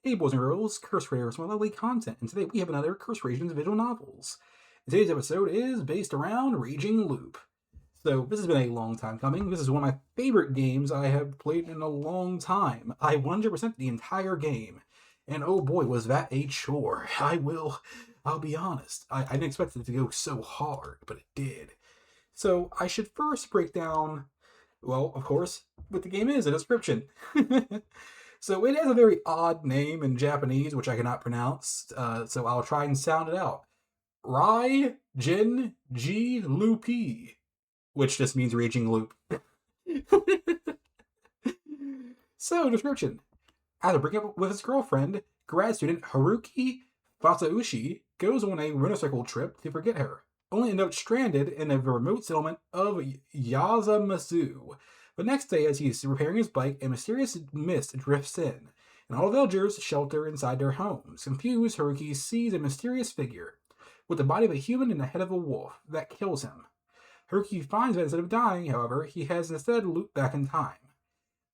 Hey boys and girls, Curse Curator with my lovely content, and today we have another Curations visual novels. Today's episode is based around Raging Loop. So this has been a long time coming. This is one of my favorite games I have played in a long time. I 100% the entire game, and oh boy was that a chore. I'll be honest, I didn't expect it to go so hard, but it did. So I should first break down, well, of course, what the game is, a description. So it has a very odd name in Japanese, which I cannot pronounce, so I'll try and sound it out. Rai Jin Ji Lupi, which just means raging loop. So, description. After breaking up with his girlfriend, grad student Haruki Fasaushi goes on a motorcycle trip to forget her, only end up stranded in a remote settlement of Yazamasu. The next day, as he's repairing his bike, a mysterious mist drifts in, and all the villagers shelter inside their homes. Confused, Haruki sees a mysterious figure, with the body of a human and the head of a wolf, that kills him. Haruki finds that instead of dying, however, he has instead looped back in time.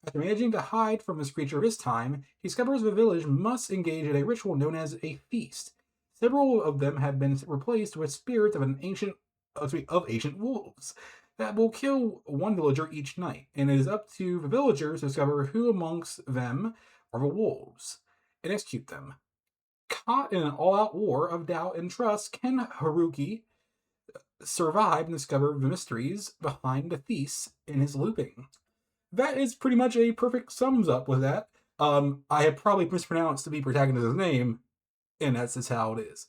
After managing to hide from this creature of his time, he discovers the village must engage in a ritual known as a feast. Several of them have been replaced with spirits of ancient wolves that will kill one villager each night, and it is up to the villagers to discover who amongst them are the wolves and execute them. Caught in an all-out war of doubt and trust, can Haruki survive and discover the mysteries behind the feast in his looping? That is pretty much a perfect sums up with that. I have probably mispronounced the protagonist's name, and that's just how it is.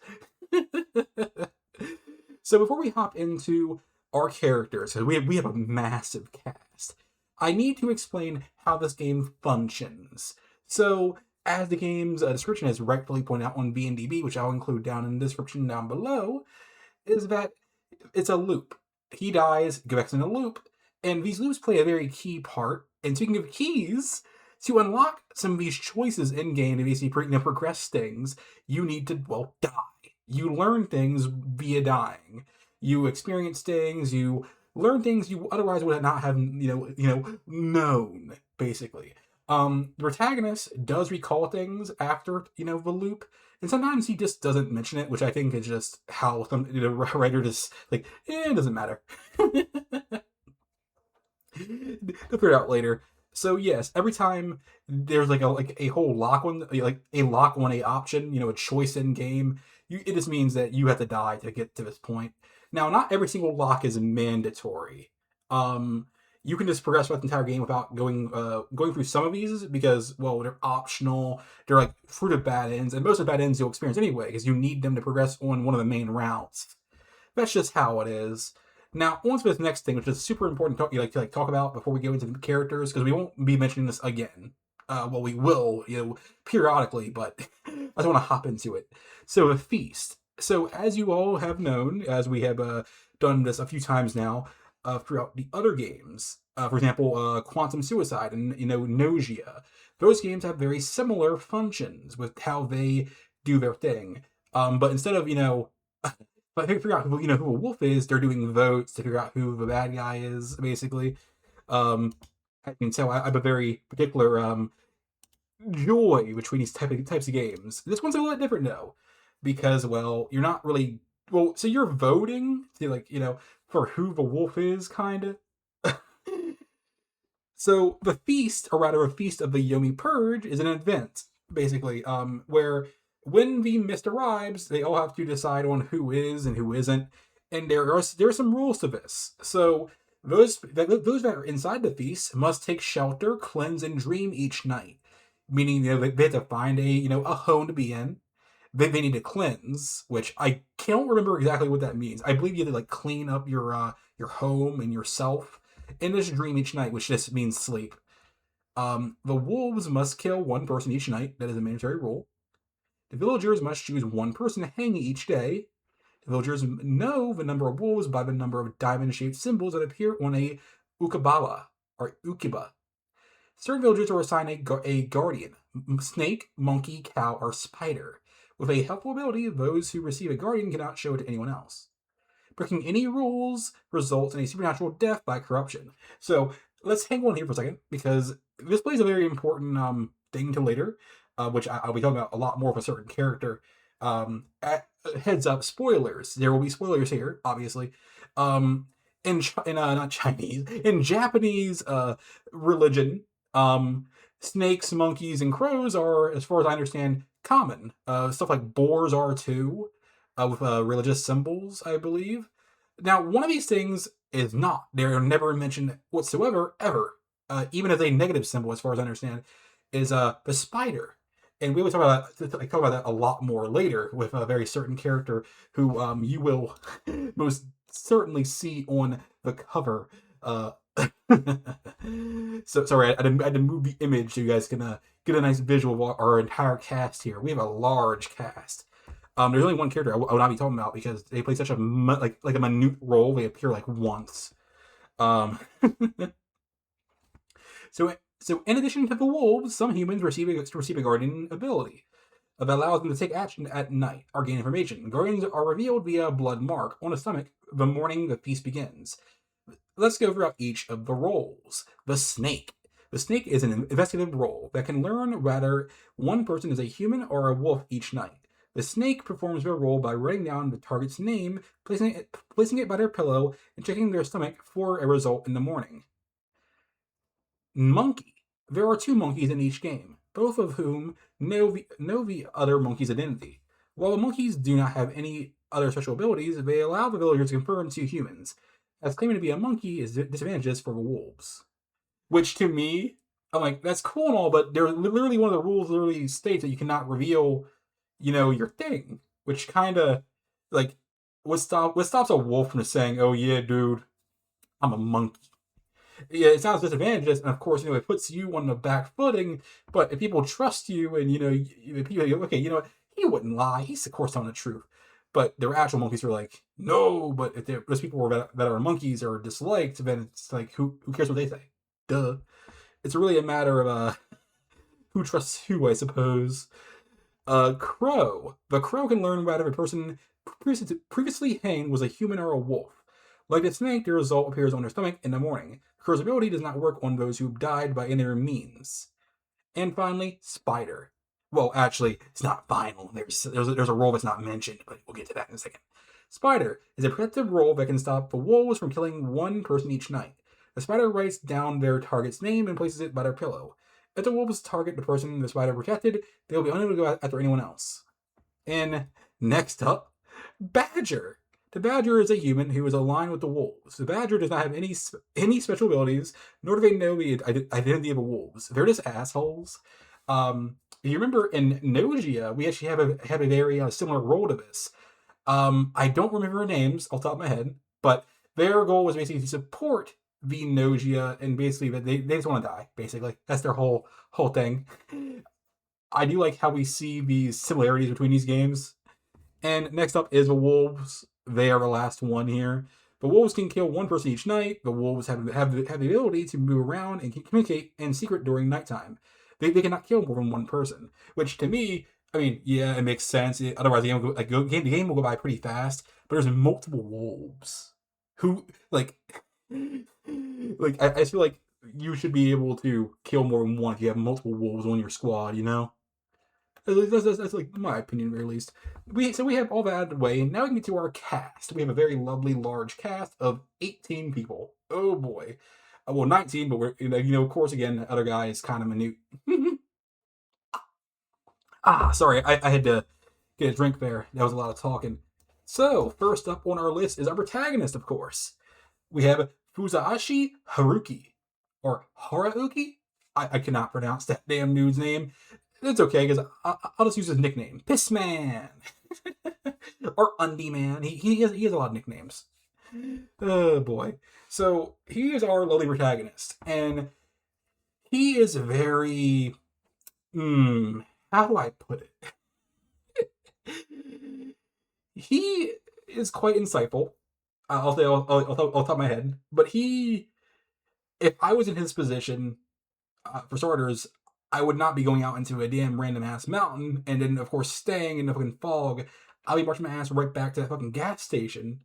So before we hop into our characters, because we have a massive cast, I need to explain how this game functions. So, as the game's description is rightfully pointed out on VNDB, which I'll include down in the description down below, is that it's a loop. He dies, go back in a loop, and these loops play a very key part. And speaking of keys, to unlock some of these choices in game to basically progress things, you need to, well, die. You learn things via dying. You experience things, you learn things you otherwise would not have, known, basically. The protagonist does recall things after, the loop, and sometimes he just doesn't mention it, which I think is just how some writer just, it doesn't matter. They'll figure it out later. So yes, every time there's a whole lock on a lock on a option, a choice in game, it just means that you have to die to get to this point. Now, not every single lock is mandatory. You can just progress throughout the entire game without going through some of these because, well, they're optional. They're like fruit of bad ends, and most of the bad ends you'll experience anyway because you need them to progress on one of the main routes. That's just how it is. Now, on to this next thing, which is super important to talk about before we go into the characters, because we won't be mentioning this again. Well, we will, periodically, but I just want to hop into it. So, a feast. So, as you all have known, as we have done this a few times now throughout the other games, for example, Quantum Suicide and, Nausea, those games have very similar functions with how they do their thing. But instead of, but they figure out who a wolf is, they're doing votes to figure out who the bad guy is, basically. I can tell I have a very particular joy between these types of games. This one's a little bit different, though, because, well, you're not really... Well, so you're voting to, for who the wolf is, kind of. So the feast, or rather a feast of the Yomi Purge, is an event, basically, where... When the mist arrives, they all have to decide on who is and who isn't, and there are some rules to this. So those that are inside the feast must take shelter, cleanse, and dream each night. Meaning, they have to find a home to be in. They need to cleanse, which I can't remember exactly what that means. I believe you have to clean up your home and yourself, and just dream each night, which just means sleep. The wolves must kill one person each night. That is a mandatory rule. The villagers must choose one person to hang each day. The villagers know the number of wolves by the number of diamond-shaped symbols that appear on a ukabala, or ukiba. Certain villagers are assigned a guardian, snake, monkey, cow, or spider. With a helpful ability, those who receive a guardian cannot show it to anyone else. Breaking any rules results in a supernatural death by corruption. So, let's hang on here for a second, because this plays a very important thing to later, which I'll be talking about a lot more of a certain character. Heads up, spoilers. There will be spoilers here, obviously. Um, in not Chinese, in Japanese religion, snakes, monkeys, and crows are, as far as I understand, common. Stuff like boars are too, with religious symbols, I believe. Now, one of these things is not. They're never mentioned whatsoever, ever. Even as a negative symbol, as far as I understand, is the spider. And we will talk about that a lot more later with a very certain character who you will most certainly see on the cover. So sorry, I had to move the image so you guys can get a nice visual of our entire cast here. We have a large cast. There's only one character I will not be talking about because they play such a like a minute role. They appear like once. Um, so in addition to the wolves, some humans receive a guardian ability that allows them to take action at night or gain information. Guardians are revealed via a blood mark on the stomach the morning the feast begins. Let's go through each of the roles. The snake. The snake is an investigative role that can learn whether one person is a human or a wolf each night. The snake performs their role by writing down the target's name, placing it by their pillow, and checking their stomach for a result in the morning. Monkey. There are two monkeys in each game, both of whom know the other monkey's identity. While the monkeys do not have any other special abilities, they allow the villagers to confirm to humans, as claiming to be a monkey is disadvantageous for the wolves. Which to me, I'm like, that's cool and all, but they're literally one of the rules literally states that you cannot reveal, your thing. Which kind of, like, what stops a wolf from saying, "Oh yeah, dude, I'm a monkey." Yeah, it sounds disadvantageous, and of course, it puts you on the back footing. But if people trust you, and people, okay, what, he wouldn't lie. He's of course telling the truth. But there were actual monkeys who were like, no. But if those people were that are monkeys or disliked, then it's like, who cares what they say? Duh. It's really a matter of who trusts who, I suppose. Crow. The crow can learn whether a person previously hanged was a human or a wolf. Like the snake, the result appears on their stomach in the morning. The crow's ability does not work on those who died by any other means. And finally, spider. Well, actually, it's not final. There's a role that's not mentioned, but we'll get to that in a second. Spider is a protective role that can stop the wolves from killing one person each night. The spider writes down their target's name and places it by their pillow. If the wolves target the person the spider protected, they will be unable to go after anyone else. And next up, Badger. The badger is a human who is aligned with the wolves. The badger does not have any special abilities, nor do they know the identity of the wolves. They're just assholes. If you remember in Nogia, we actually have a very similar role to this. I don't remember their names off the top of my head, but their goal was basically to support the Nogia, and basically they just want to die. Basically, that's their whole thing. I do like how we see these similarities between these games. And next up is the wolves. They are the last one here. The wolves can kill one person each night. The wolves have the ability to move around and can communicate in secret during nighttime. They cannot kill more than one person, which to me, I mean, yeah, it makes sense. Otherwise, the game will go by pretty fast. But there's multiple wolves who I feel like you should be able to kill more than one if you have multiple wolves on your squad. That's like my opinion, at least. We have all that out of the way, and now we can get to our cast. We have a very lovely, large cast of 18 people. Oh boy, well 19, but we're of course again, other guy is kind of minute. Sorry, I had to get a drink there. That was a lot of talking. So first up on our list is our protagonist, of course. We have Fuzashi Haruki, or Harauki. I cannot pronounce that damn dude's name. It's okay, because I'll just use his nickname. Pissman. Or Undie Man. He has a lot of nicknames. Oh, boy. So, he is our lovely protagonist. And he is very... how do I put it? He is quite insightful. I'll say off the top of my head. But if I was in his position, for starters, I would not be going out into a damn random ass mountain and then, of course, staying in the fucking fog. I'll be marching my ass right back to the fucking gas station,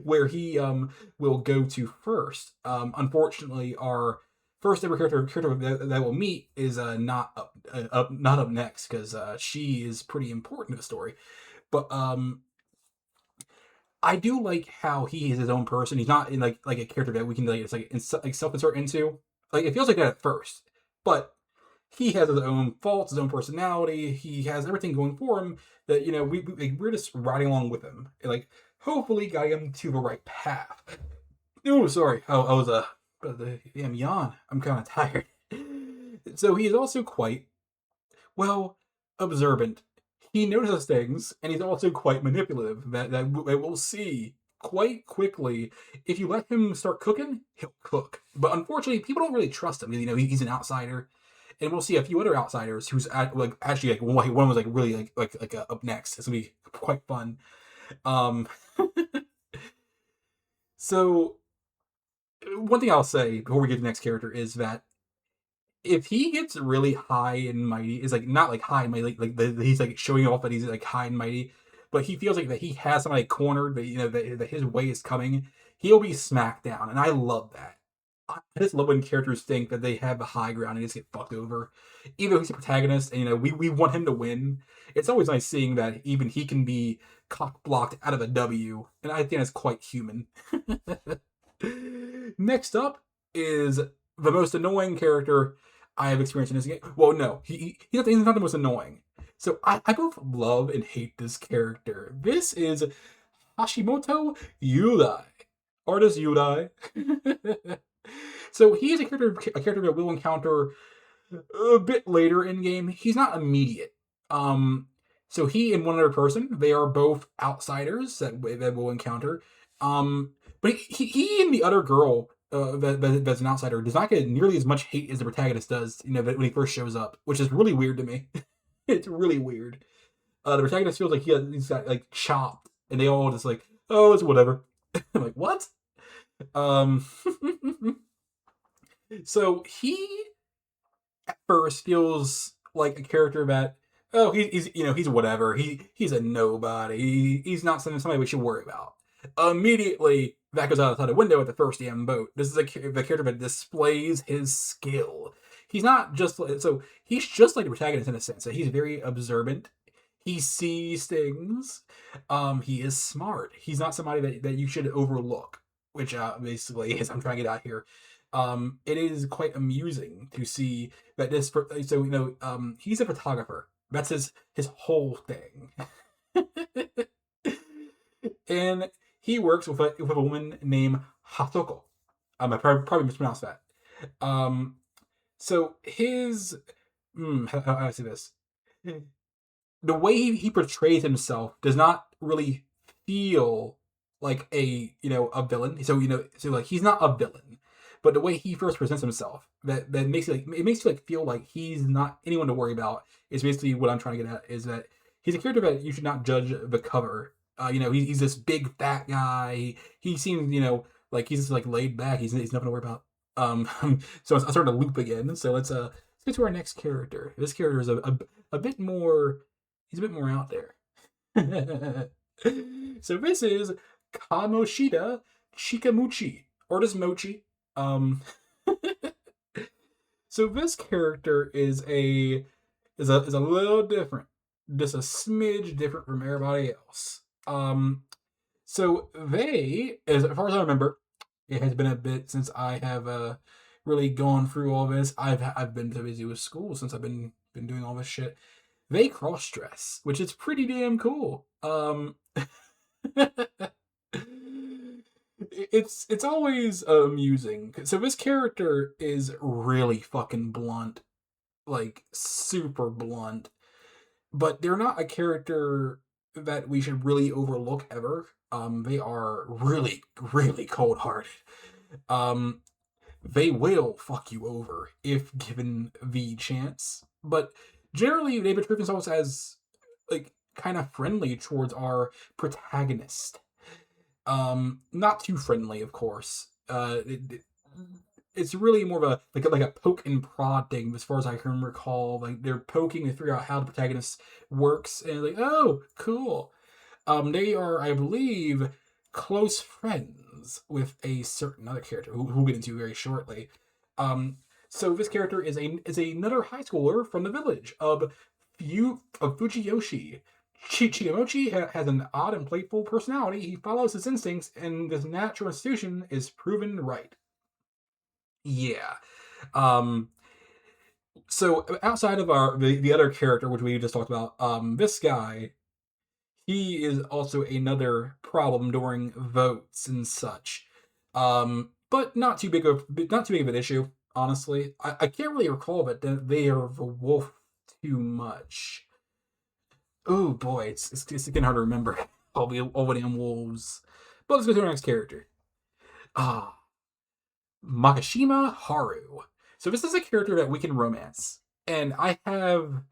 where he will go to first. Unfortunately, our first ever character that we'll meet is not up next because she is pretty important to the story. But I do like how he is his own person. He's not in like a character that we can like it's like self insert into. Like it feels like that at first, but he has his own faults, his own personality. He has everything going for him that we're just riding along with him. Like hopefully guiding him to the right path. Oh, sorry. I was damn yawn. I'm kind of tired. So he is also quite well observant. He notices things, and he's also quite manipulative. That we'll see quite quickly. If you let him start cooking, he'll cook. But unfortunately, people don't really trust him. He's an outsider, and we'll see a few other outsiders who's actually one was really up next. It's gonna be quite fun. Um, so one thing I'll say before we get to the next character is that if he gets really high and mighty, is like not like high and mighty, he's like showing off that he's like high and mighty, but he feels like that he has somebody cornered, that his way is coming, he'll be smacked down, and I love that. I just love when characters think that they have the high ground and just get fucked over. Even though he's a protagonist, and we want him to win. It's always nice seeing that even he can be cock blocked out of a W, and I think that's quite human. Next up is the most annoying character I have experienced in this game. Well, no, he's not the most annoying. So I both love and hate this character. This is Hashimoto Yudai. Artist Yudai. So he is a character that we'll encounter a bit later in game. He's not immediate. So he and one other person, they are both outsiders that we'll encounter. But he and the other girl that's an outsider does not get nearly as much hate as the protagonist does. When he first shows up, which is really weird to me. It's really weird. The protagonist feels like he's got like chopped, and they all just like, oh, it's whatever. I'm like, what? So he at first feels like a character that he's whatever. He's a nobody. He's not somebody we should worry about. Immediately that goes outside the window at the first damn boat. This is the character that displays his skill. He's not just so he's just like the protagonist in a sense. So he's very observant. He sees things. He is smart. He's not somebody that you should overlook, which basically is I'm trying to get out here. It is quite amusing to see that this. So he's a photographer. That's his whole thing, and he works with a woman named Hatoko. I probably mispronounced that. So his how do I say this? The way he portrays himself does not really feel like a villain. So like he's not a villain, but the way he first presents himself that makes it makes you feel like he's not anyone to worry about is basically what I'm trying to get at, is that he's a character that you should not judge the cover. He's this big fat guy. He seems like he's just laid back. He's nothing to worry about. So I'm starting to loop again. So let's get to our next character. This character is a bit more. He's a bit more out there. So this is Kamoshida Chikamuchi, or just Mochi. So this character is a little different, just a smidge different from everybody else. So they, as far as I remember, it has been a bit since I have really gone through all this. I've been so busy with school since I've been doing all this shit. They cross dress, which is pretty damn cool. It's always amusing. So this character is really fucking blunt, like super blunt. But they're not a character that we should really overlook ever. They are really, really cold-hearted. They will fuck you over if given the chance. But generally, they portray themselves as kind of friendly towards our protagonist. Not too friendly, of course. It's really more of a poke and prod thing, as far as I can recall. They're poking to figure out how the protagonist works, and oh, cool. They are, I believe, close friends with a certain other character who we'll get into very shortly. So this character is another high schooler from the village of Fujiyoshi. Chigamochi has an odd and playful personality. He follows his instincts, and this natural institution is proven right. Yeah. Um, so outside of the other character, which we just talked about, this guy, he is also another problem during votes and such. But not too big of an issue, honestly. I can't really recall that they are the wolf too much. Oh boy, it's getting hard to remember all the damn wolves. But let's go to our next character. Ah, Makishima Haru. So this is a character that we can romance, and I have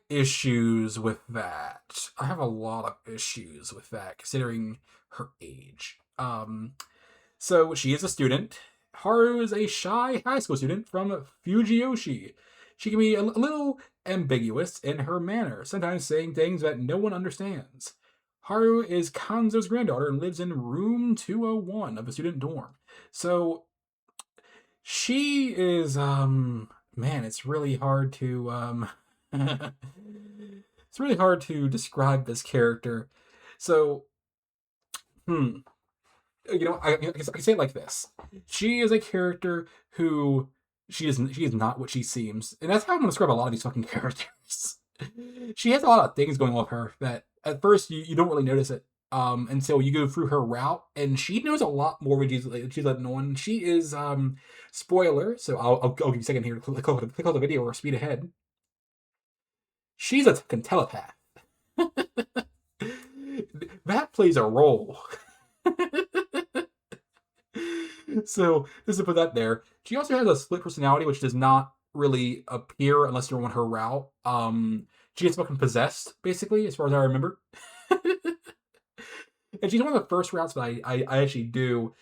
issues with that. I have a lot of issues with that, considering her age. So she is a student. Haru is a shy high school student from Fujiyoshi. She can be a little ambiguous in her manner, sometimes saying things that no one understands. Haru is Kanzo's granddaughter and lives in room 201 of the student dorm. So she is man, it's really hard to it's really hard to describe this character. So, hmm, I can say it like this: she is a character who she is not what she seems, and that's how I'm gonna describe a lot of these fucking characters. She has a lot of things going on with her that at first you don't really notice it until you go through her route, and she knows a lot more than she's letting on. She is spoiler, so I'll give you a second here to click off the video or speed ahead. She's a fucking telepath. That plays a role. So just to put that there. She also has a split personality, which does not really appear unless you're on her route. She gets fucking possessed, basically, as far as I remember. And she's one of the first routes that I actually do.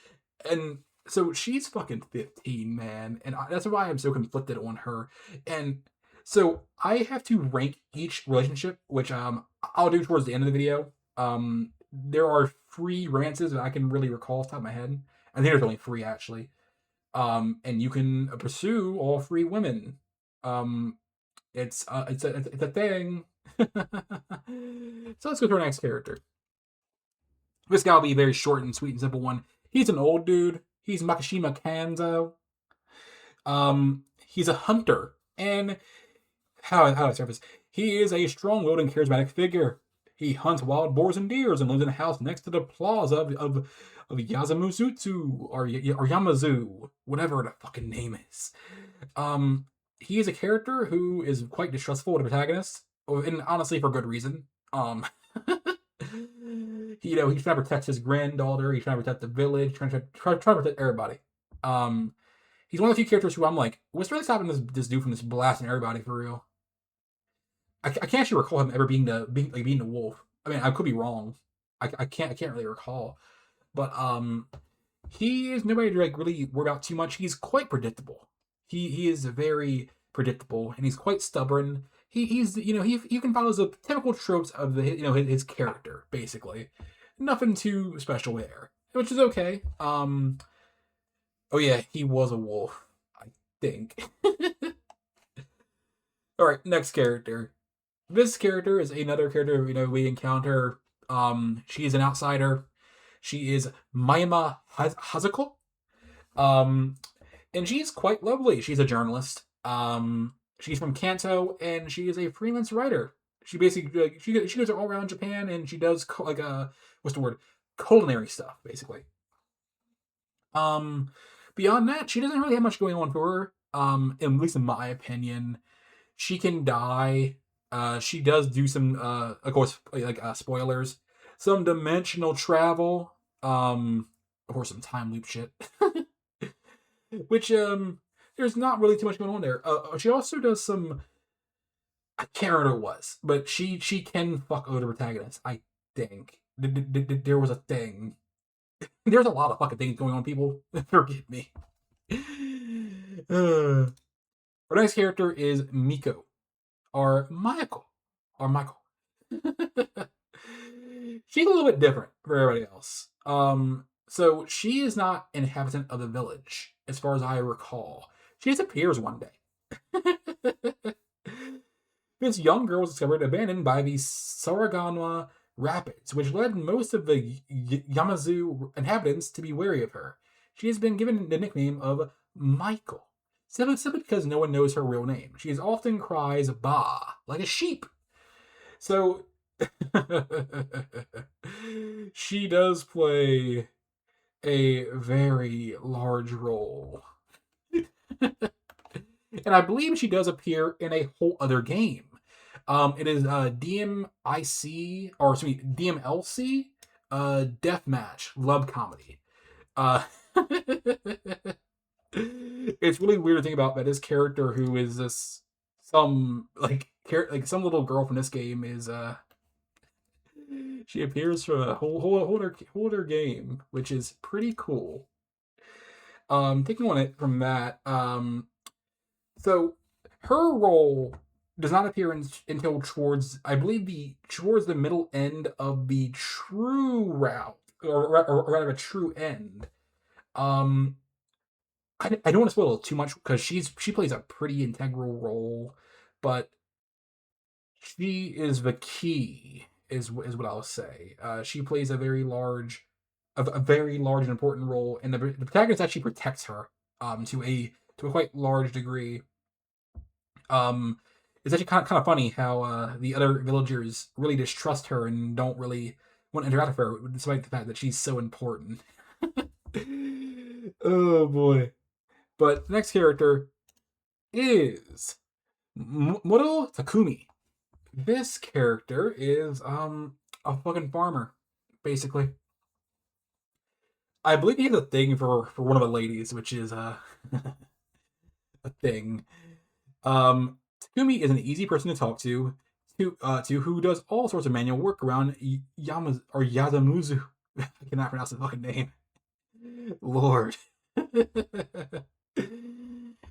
And so she's fucking 15, man. And that's why I'm so conflicted on her. And so I have to rank each relationship, which I'll do towards the end of the video. There are 3 romances that I can really recall off the top of my head. I think there's only 3 actually. And you can pursue all 3 women. It's a thing. So let's go to our next character. This guy will be a very short and sweet and simple one. He's an old dude. He's Makishima Kanzo. He's a hunter, and how I surface. He is a strong-willed and charismatic figure. He hunts wild boars and deers and lives in a house next to the plaza of Yazamuzutsu or Yamazu, whatever the fucking name is. He is a character who is quite distrustful of the protagonist, and honestly for good reason. He's trying to protect his granddaughter. He's trying to protect the village. Trying to protect everybody. He's one of the few characters who I'm like, what's really stopping this dude from just blasting everybody for real? I can't actually recall him ever being the wolf. I mean, I could be wrong. I can't really recall. But he is nobody to like really worry about too much. He's quite predictable. He is very predictable, and he's quite stubborn. He's he can follow the typical tropes of his character basically. Nothing too special there, which is okay. Oh yeah, he was a wolf, I think. All right, next character. This character is another character we encounter. She is an outsider. She is Mayama Hazuko. And she's quite lovely. She's a journalist. She's from Kanto, and she is a freelance writer. She basically she goes all around Japan, and she does what's the word, culinary stuff basically. Beyond that, she doesn't really have much going on for her. At least in my opinion, she can die. She does do some, of course, spoilers, some dimensional travel. Of course, some time loop shit. Which there's not really too much going on there. She also does some. I can't remember what it was, but she can fuck over the protagonist. I think there was a thing. There's a lot of fucking things going on, people. Forgive me. Our next character is Miko, or Michael, She's a little bit different for everybody else. So she is not an inhabitant of the village, as far as I recall. She disappears one day. This young girl was discovered abandoned by the Saraganwa Rapids, which led most of the Yamazu inhabitants to be wary of her. She has been given the nickname of Michael, simply because no one knows her real name. She is often cries "ba" like a sheep. So she does play a very large role. And I believe she does appear in a whole other game. It is DMIC, or excuse me, DMLC, Deathmatch Love Comedy. Uh, it's really weird to think about that this character, who is this some some little girl from this game, is she appears for a whole other game, which is pretty cool. Taking on it from that, so her role does not appear until towards, I believe, towards the middle end of the true route, or rather a true end. I don't want to spoil too much because she plays a pretty integral role, but she is the key, is what I'll say. She plays a very large and important role, and the protagonist actually protects her to a quite large degree. It's actually kind of funny how the other villagers really distrust her and don't really want to interact with her, despite the fact that she's so important. Oh boy! But the next character is Moro Takumi. This character is a fucking farmer, basically. I believe he has a thing for one of the ladies, which is a thing. Takumi is an easy person to talk to who does all sorts of manual work around Yazamuzu. I cannot pronounce the fucking name. Lord.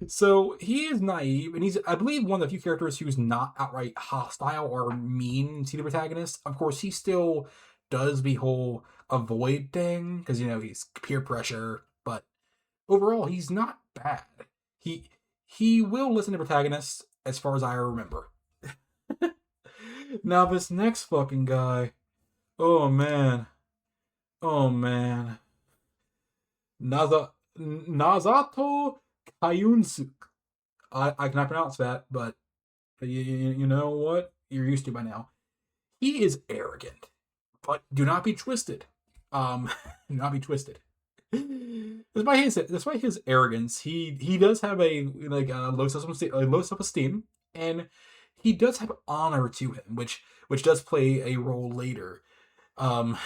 So he is naive, and he's, I believe, one of the few characters who's not outright hostile or mean to the protagonist. Of course, he still does the whole avoid thing because he's peer pressure, but overall, he's not bad. He will listen to protagonists, as far as I remember. Now this next fucking guy, oh man, Nazato Kayunsu. I cannot pronounce that, but you know what? You're used to by now. He is arrogant, but do not be twisted. Do not be twisted. Despite his arrogance, he does have a low self-esteem, and he does have honor to him, which does play a role later. And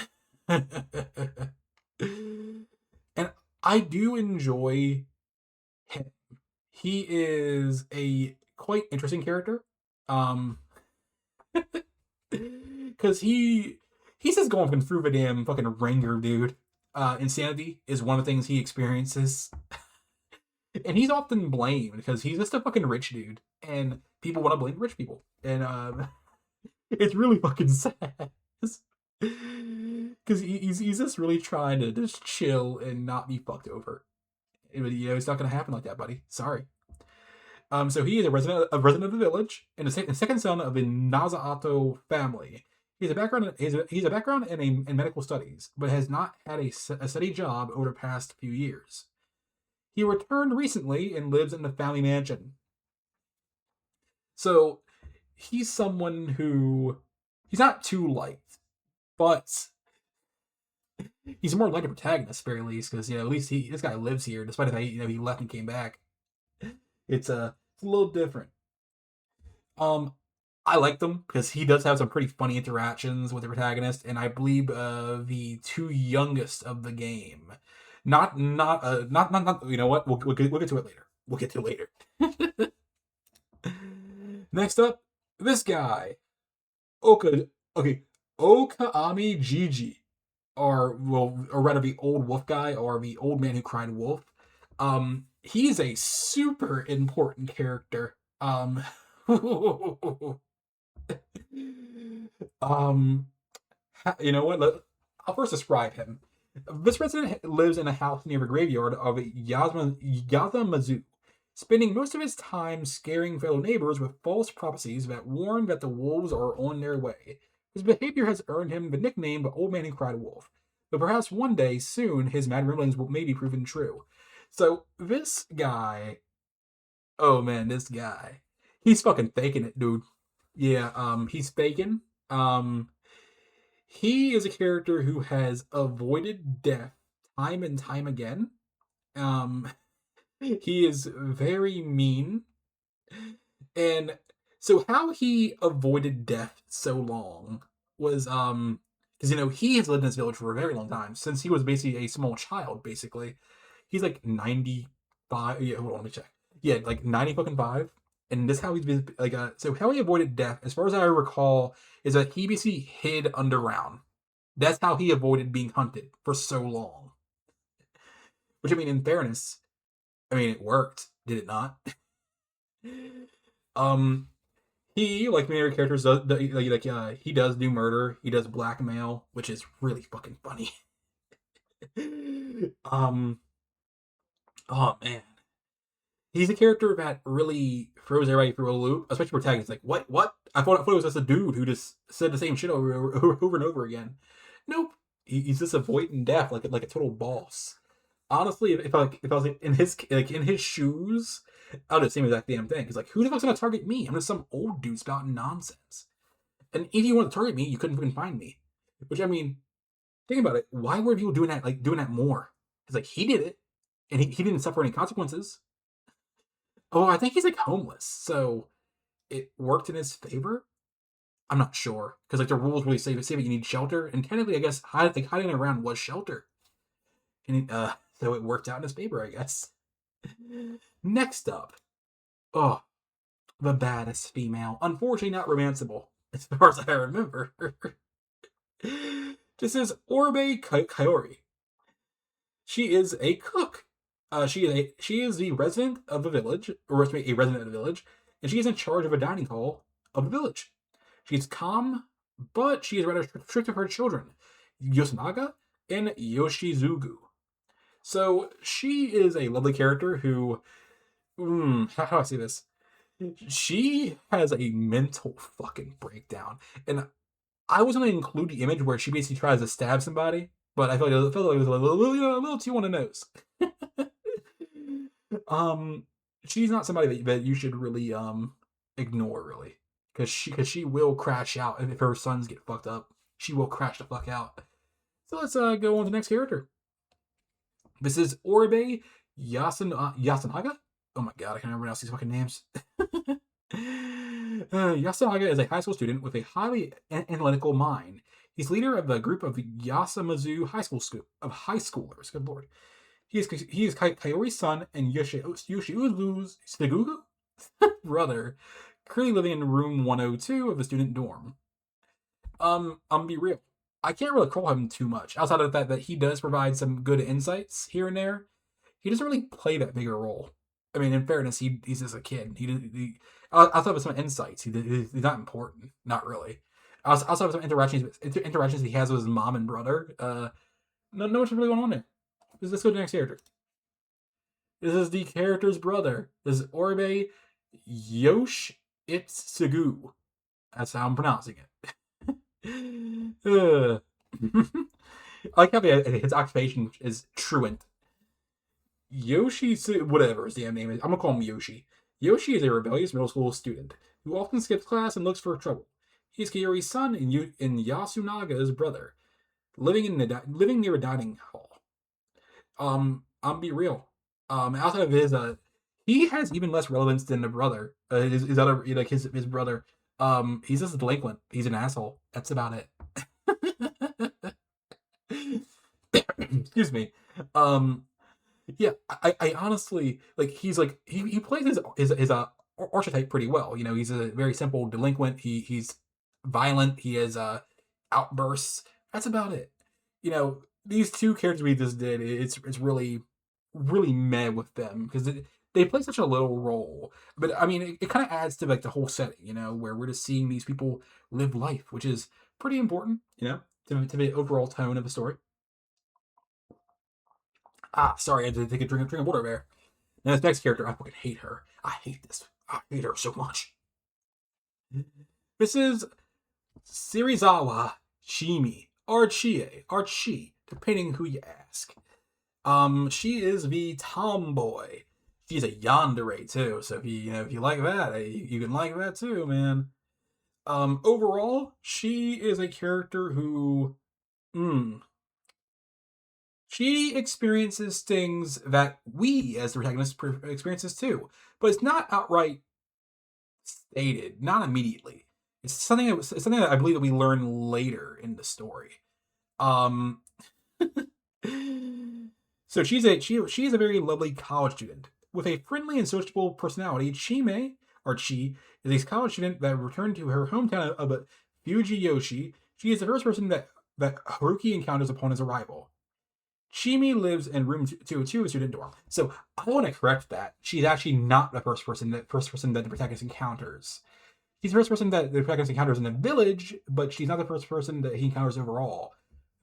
I do enjoy him. He is a quite interesting character. Because he says going through the damn fucking ringer, dude. Insanity is one of the things he experiences. And he's often blamed because he's just a fucking rich dude. And people want to blame rich people. And it's really fucking sad. Because he's just really trying to just chill and not be fucked over. It's not going to happen like that, buddy. Sorry. So he is a resident of the village and a second son of the Nazaato family. He has a background in medical studies, but has not had a steady job over the past few years. He returned recently and lives in the family mansion. So he's someone who he's not too liked, but he's more like a protagonist, very least, because at least this guy lives here, despite the fact he left and came back. It's a little different. I like them because he does have some pretty funny interactions with the protagonist, and I believe the two youngest of the game. Not. You know what? We'll get to it later. We'll get to it later. Next up, this guy, Okaami Gigi, or rather the old wolf guy, or the old man who cried wolf. He's a super important character. You know what? I'll first describe him. This resident lives in a house near the graveyard of Yazamazu, spending most of his time scaring fellow neighbors with false prophecies that warn that the wolves are on their way. His behavior has earned him the nickname the Old Man Who Cried Wolf, but perhaps one day soon his mad ramblings will maybe proven true. So this guy, oh man, this guy, he's fucking faking it, dude. Yeah, he's faking. Um, he is a character who has avoided death time and time again. Um, he is very mean. And so how he avoided death so long was because he has lived in this village for a very long time, since he was basically a small child, basically. He's like 95. Yeah, hold on, let me check. Yeah, like 90 fucking 5. And this how he's been like so how he avoided death, as far as I recall, is that he basically hid underground. That's how he avoided being hunted for so long. Which, I mean, in fairness, I mean, it worked, did it not? um He, like many other characters, does he does do murder. He does blackmail, which is really fucking funny. um, oh man, he's a character that really throws everybody through a loop, especially protagonists. Like, what? What? I thought it was just a dude who just said the same shit over and over again. Nope, he's just avoiding death like a total boss. Honestly, if I was in his shoes, I would do the same exact damn thing. He's like, who the fuck's gonna target me? I'm just some old dude spouting nonsense. And if you want to target me, you couldn't even find me. Which, I mean, think about it. Why were people doing that more? Because like he did it, and he didn't suffer any consequences. Oh, I think he's like homeless, so it worked in his favor. I'm not sure because like the rules really say that you need shelter, and technically, I guess hiding around was shelter, and so it worked out in his favor, I guess. Next up, oh, the baddest female. Unfortunately, not romanceable, as far as I remember. This is Orbe Kaori. She is a cook. She is the resident of the village, or a resident of the village, and she is in charge of a dining hall of the village. She's calm, but she is rather strict of her children, Yosanaga and Yoshizugu. So she is a lovely character who, how do I say this? She has a mental fucking breakdown, and I was going to include the image where she basically tries to stab somebody, but I felt like it was a little too on the nose. She's not somebody that you should really ignore, really, because she will crash out if her sons get fucked up. She will crash the fuck out. So let's go on to the next character. This is Oribe Yasunaga. Oh my god, I can't pronounce these fucking names. Yasunaga is a high school student with a highly analytical mind. He's leader of the group of Yasamazu high schoolers. Good lord. He is Kaori's son and Yoshiuzu's Segugu brother, currently living in room 102 of the student dorm. I'm be real. I can't really call him too much, outside of the fact that he does provide some good insights here and there. He doesn't really play that big a role. I mean, in fairness, he's just a kid. Outside of some insights, he's not important. Not really. Outside of some interactions he has with his mom and brother, no what's really going on there. Let's go to the next character. This is the character's brother. This is Oribe Yoshitsugu. That's how I'm pronouncing it. I like how his occupation is truant. Yoshi, whatever his damn name is. I'm gonna call him Yoshi. Yoshi is a rebellious middle school student who often skips class and looks for trouble. He's Kaori's son and Yasunaga's brother, living near a dining hall. I'm be real. Outside of his, he has even less relevance than the brother. His other, like his brother. He's just a delinquent. He's an asshole. That's about it. Excuse me. Yeah, I honestly like. He's like he plays his archetype pretty well. He's a very simple delinquent. He's violent. He has outbursts. That's about it. These two characters we just did. It's really meh with them because they play such a little role. But I mean, it kind of adds to like the whole setting. Where we're just seeing these people live life, which is pretty important. To the overall tone of the story. Sorry, I had to take a drink of water there. And this next character, I fucking hate her. I hate this. I hate her so much. This is Serizawa Shimi, or Chie, depending who you ask. She is the tomboy. She's a yandere too, so if you like that, you can like that too, man. Overall, she is a character who, she experiences things that we as the protagonist experiences too, but it's not outright stated, not immediately. It's something that I believe that we learn later in the story. Um, so she's a very lovely college student with a friendly and sociable personality. Chi is a college student that returned to her hometown of Fujiyoshi. She is the first person that Haruki encounters upon his arrival. Shimi lives in room 202, student dorm. So I want to correct that. She's actually not the first person that the protagonist encounters. She's the first person that the protagonist encounters in the village, but she's not the first person that he encounters overall.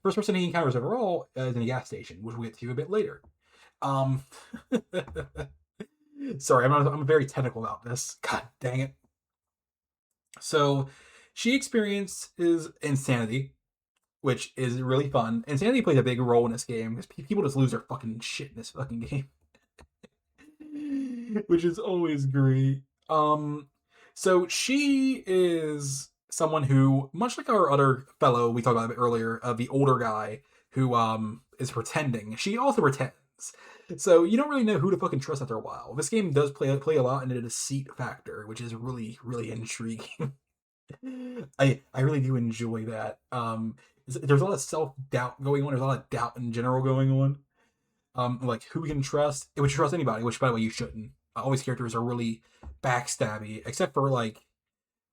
The first person he encounters overall is in a gas station, which we'll get to a bit later. Sorry, I'm very technical about this. God dang it. So she experiences insanity, which is really fun. Insanity plays a big role in this game because people just lose their fucking shit in this fucking game, which is always great. So she is someone who, much like our other fellow we talked about a bit earlier, the older guy who is pretending. She also pretends. So you don't really know who to fucking trust after a while. This game does play a lot into the deceit factor, which is really really intriguing. I really do enjoy that. There's a lot of self doubt going on. There's a lot of doubt in general going on. Like who we can trust. If we trust anybody, which by the way you shouldn't. All these characters are really backstabby, except for like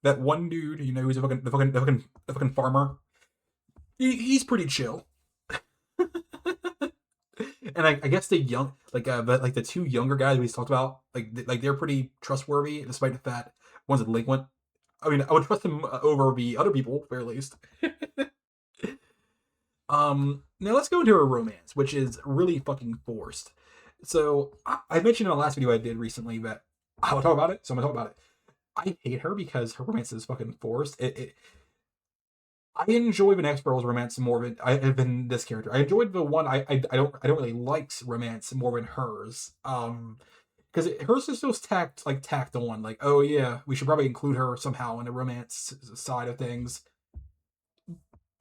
that one dude, who's the fucking farmer. He's pretty chill. And I guess the young, like the two younger guys we talked about, like they're pretty trustworthy, despite the fact one's a delinquent. I mean, I would trust him over the other people, at very least. Now let's go into a romance, which is really fucking forced. So I mentioned in the last video I did recently that I would talk about it, so I'm gonna talk about it. I hate her because her romance is fucking forced. I enjoy the next girl's romance more than this character. I enjoyed the one I don't really likes romance more than hers. Because hers is just tacked on. Like, oh yeah, we should probably include her somehow in the romance side of things.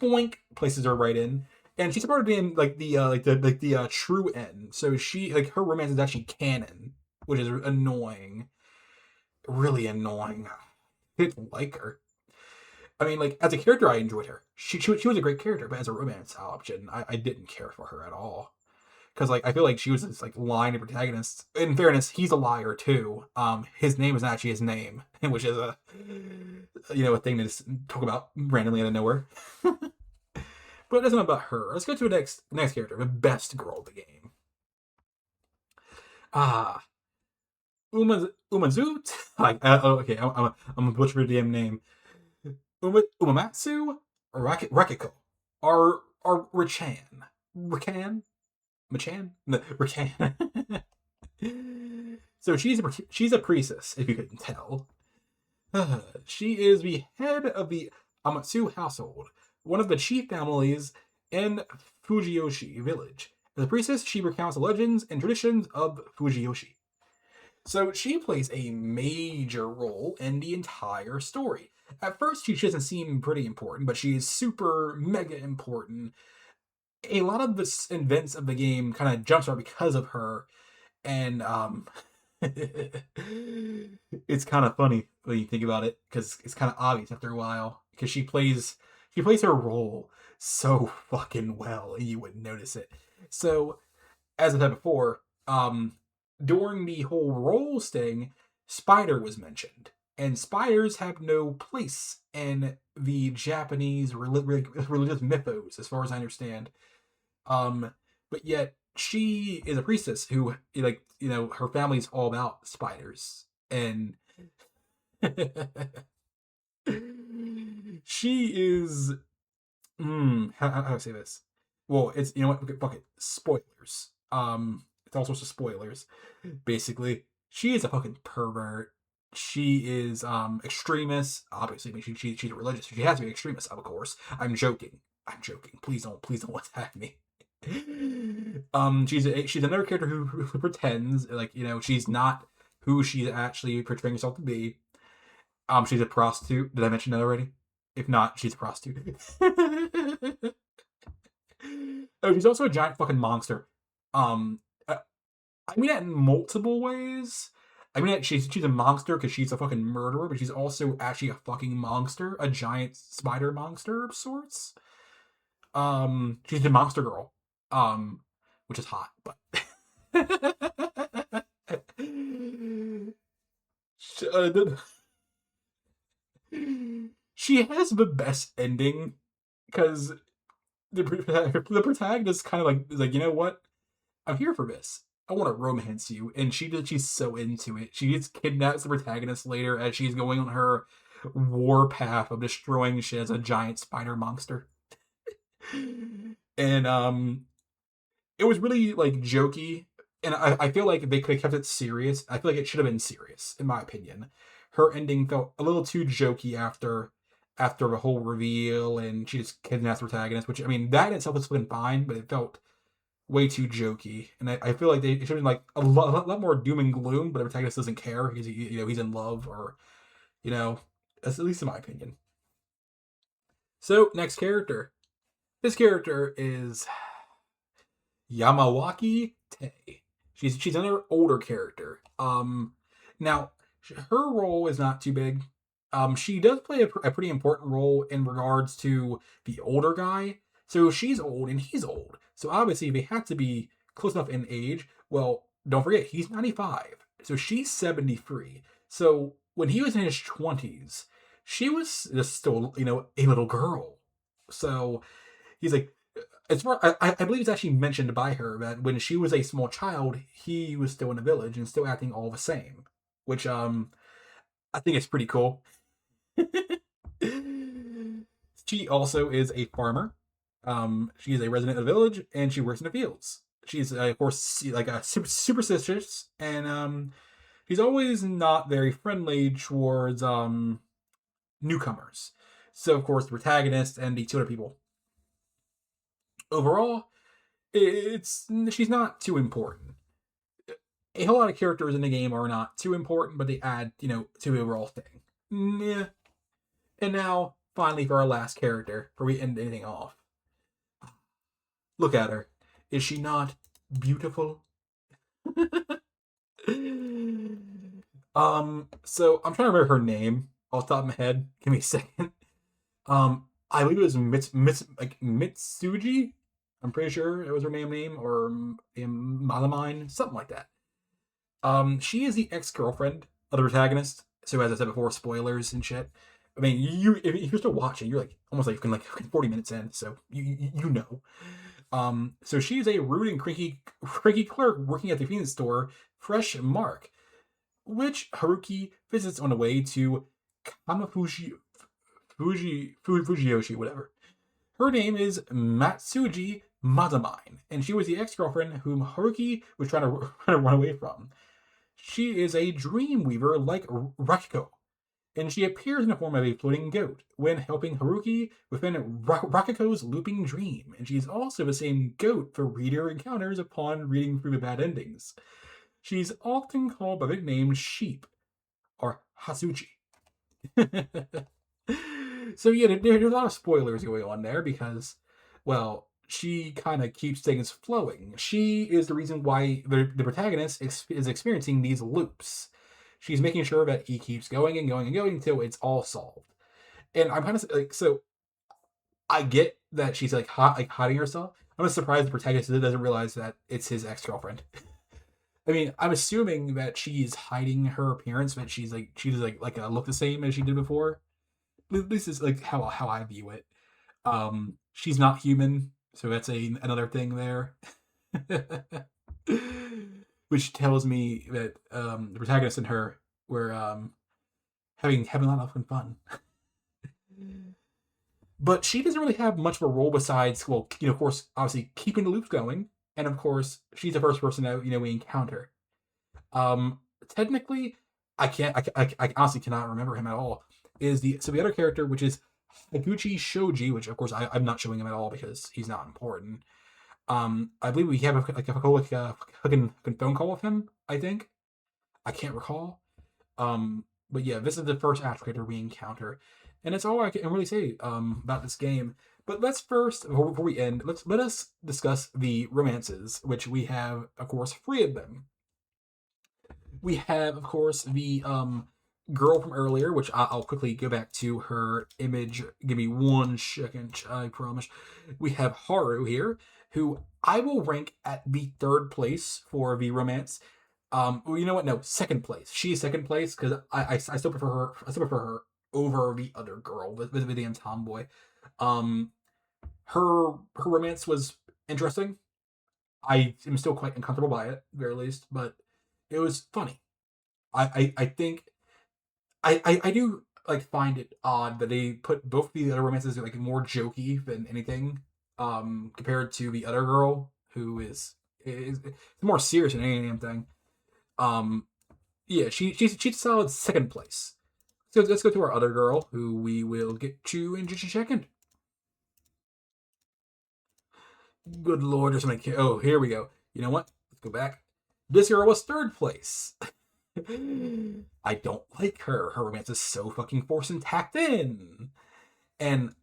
Boink places her right in, and she's a part of the true end. So she her romance is actually canon, which is annoying, really annoying. I didn't like her. I mean, like as a character, I enjoyed her. She was a great character, but as a romance option, I didn't care for her at all. Because like I feel like she was this like lying protagonist. In fairness, he's a liar too. His name is not actually his name, which is a thing to just talk about randomly out of nowhere. But it isn't about her. Let's go to the next character, the best girl of the game. Ah, Umazut. Okay, I'm gonna butcher the damn name. Umamatsu Rakiko, or Richan. Machan? No, Rakan. So she's a priestess, if you couldn't tell. She is the head of the Amatsu household, one of the chief families in Fujiyoshi village. As a priestess, she recounts the legends and traditions of Fujiyoshi. So she plays a major role in the entire story. At first, she doesn't seem pretty important, but she is super mega important. A lot of the events of the game kind of jumpstart because of her, and it's kind of funny when you think about it because it's kind of obvious after a while because she plays her role so fucking well and you wouldn't notice it. So as I said before, during the whole roles thing, Spider was mentioned, and spiders have no place in the Japanese religious mythos, as far as I understand. But yet she is a priestess who, her family's all about spiders, and she is. How do I say this? Well, it's okay, fuck it. Spoilers. with all sorts of spoilers. Basically, she is a fucking pervert. She is extremist. Obviously, I mean, she's religious. She has to be extremist, of course. I'm joking. I'm joking. Please don't attack me. She's another character who pretends like, you know, she's not who she's actually portraying herself to be. She's a prostitute. Did I mention that already? If not, she's a prostitute. Oh, she's also a giant fucking monster. Um, I mean that in multiple ways. I mean that she's a monster because she's a fucking murderer, but she's also actually a fucking monster, a giant spider monster of sorts. She's a monster girl, which is hot, but she has the best ending because the protagonist kind of like is like, you know what? I'm here for this. I want to romance you, and she's so into it. She gets kidnaps the protagonist later as she's going on her war path of destroying shit as a giant spider monster. And it was really like jokey, and I feel like they could have kept it serious. I feel like it should have been serious, in my opinion. Her ending felt a little too jokey after the whole reveal, and she just kidnaps the protagonist, which I mean that in itself has been fine, but it felt way too jokey, and I feel like they should have been like a lot more doom and gloom, but the protagonist doesn't care. He's in love, or you know, that's at least in my opinion. So next character, this character is Yamawaki Tei. She's another older character. Now her role is not too big. She does play a pretty important role in regards to the older guy. So she's old and he's old. So obviously they have to be close enough in age. Well, don't forget he's 95, so she's 73. So when he was in his 20s, she was just still, you know, a little girl. So he's like, as far I believe it's actually mentioned by her that when she was a small child, he was still in the village and still acting all the same, which I think it's pretty cool. She also is a farmer. She is a resident of the village and she works in the fields. She's of course like a superstitious, and she's always not very friendly towards newcomers. So of course the protagonist and the two other people. Overall, it's she's not too important. A whole lot of characters in the game are not too important, but they add, you know, to the overall thing. Yeah. And now, finally, for our last character, before we end anything off. Look at her. Is she not beautiful? So I'm trying to remember her name off the top of my head. Give me a second. I believe it was Mitsuji. I'm pretty sure it was her name, or Malamine, something like that. She is the ex-girlfriend of the protagonist. So as I said before, spoilers and shit. I mean, if you're still watching, you're like almost like 40 minutes in, so you know. So she's a rude and cranky clerk working at the convenience store, Fresh Mark, which Haruki visits on the way to Fujiyoshi, whatever. Her name is Matsuji Madamine, and she was the ex-girlfriend whom Haruki was trying to run away from. She is a dream weaver like Rakiko, and she appears in the form of a floating goat when helping Haruki within Rakiko's looping dream, and she is also the same goat the reader encounters upon reading through the bad endings. She's often called by the nickname Sheep, or Hasuchi. So yeah, there's a lot of spoilers going on there because, well, she kind of keeps things flowing. She is the reason why the protagonist is experiencing these loops. She's making sure that he keeps going and going and going until it's all solved. And I'm kind of like, so I get that she's like hiding herself. I'm just surprised the protagonist doesn't realize that it's his ex-girlfriend. I mean, I'm assuming that she's hiding her appearance, but she's like look the same as she did before. This is like how I view it. She's not human, so that's another thing there. Which tells me that the protagonist and her were having a lot of fun. But she doesn't really have much of a role besides, well, you know, of course, obviously keeping the loops going, and of course, she's the first person that we encounter. Um, Technically, I can't. I honestly cannot remember him at all. Is the other character, which is Higuchi Shoji, which of course I'm not showing him at all because he's not important. I believe we have a fucking phone call with him. I think I can't recall. But yeah, this is the first actor creator we encounter, and it's all I can really say about this game. But let's first, before we end, let us discuss the romances, which we have, of course, three of them. We have, of course, the girl from earlier, which I'll quickly go back to her image. Give me 1 second, I promise. We have Haru here, who I will rank at the third place for the romance. Well, you know what? No, second place. She's second place because I still prefer her. I still prefer her over the other girl, with the damn tomboy. Um, her romance was interesting. I am still quite uncomfortable by it, at the very least, but it was funny. I think I do like find it odd that they put both the other romances like more jokey than anything, compared to the other girl who is more serious than any damn thing. Um, yeah, she's a solid second place. So let's go to our other girl, who we will get to in just a second. Good lord, there's so many. Oh, here we go. You know what? Let's go back. This girl was third place. I don't like her. Her romance is so fucking forced and tacked in. And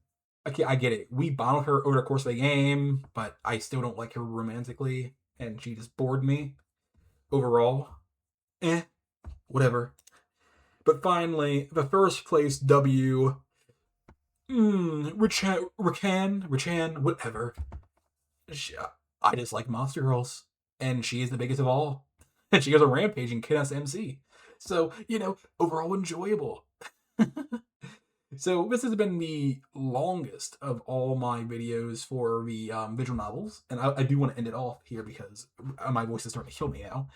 okay, I get it. We bonded her over the course of the game, but I still don't like her romantically, and she just bored me overall. Whatever. But finally, the first place W. Richan, whatever. I just like Monster Girls, and she is the biggest of all. And she goes on Rampage and Kiss MC. So, overall enjoyable. So this has been the longest of all my videos for the visual novels, and I do want to end it off here because my voice is starting to kill me now.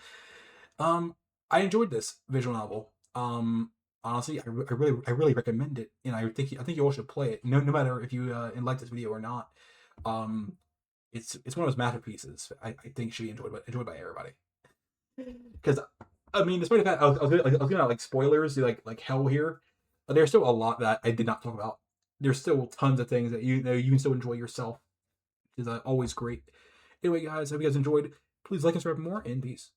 I enjoyed this visual novel. Honestly, I really recommend it, and I think you all should play it, no matter if you like this video or not. Um, it's one of those masterpieces. I think should be enjoyed by everybody. Because I mean, despite the fact I was gonna like spoilers, like hell here, there's still a lot that I did not talk about. There's still tons of things that you can still enjoy yourself, which is always great. Anyway, guys, hope you guys enjoyed. Please like and subscribe for more, and peace.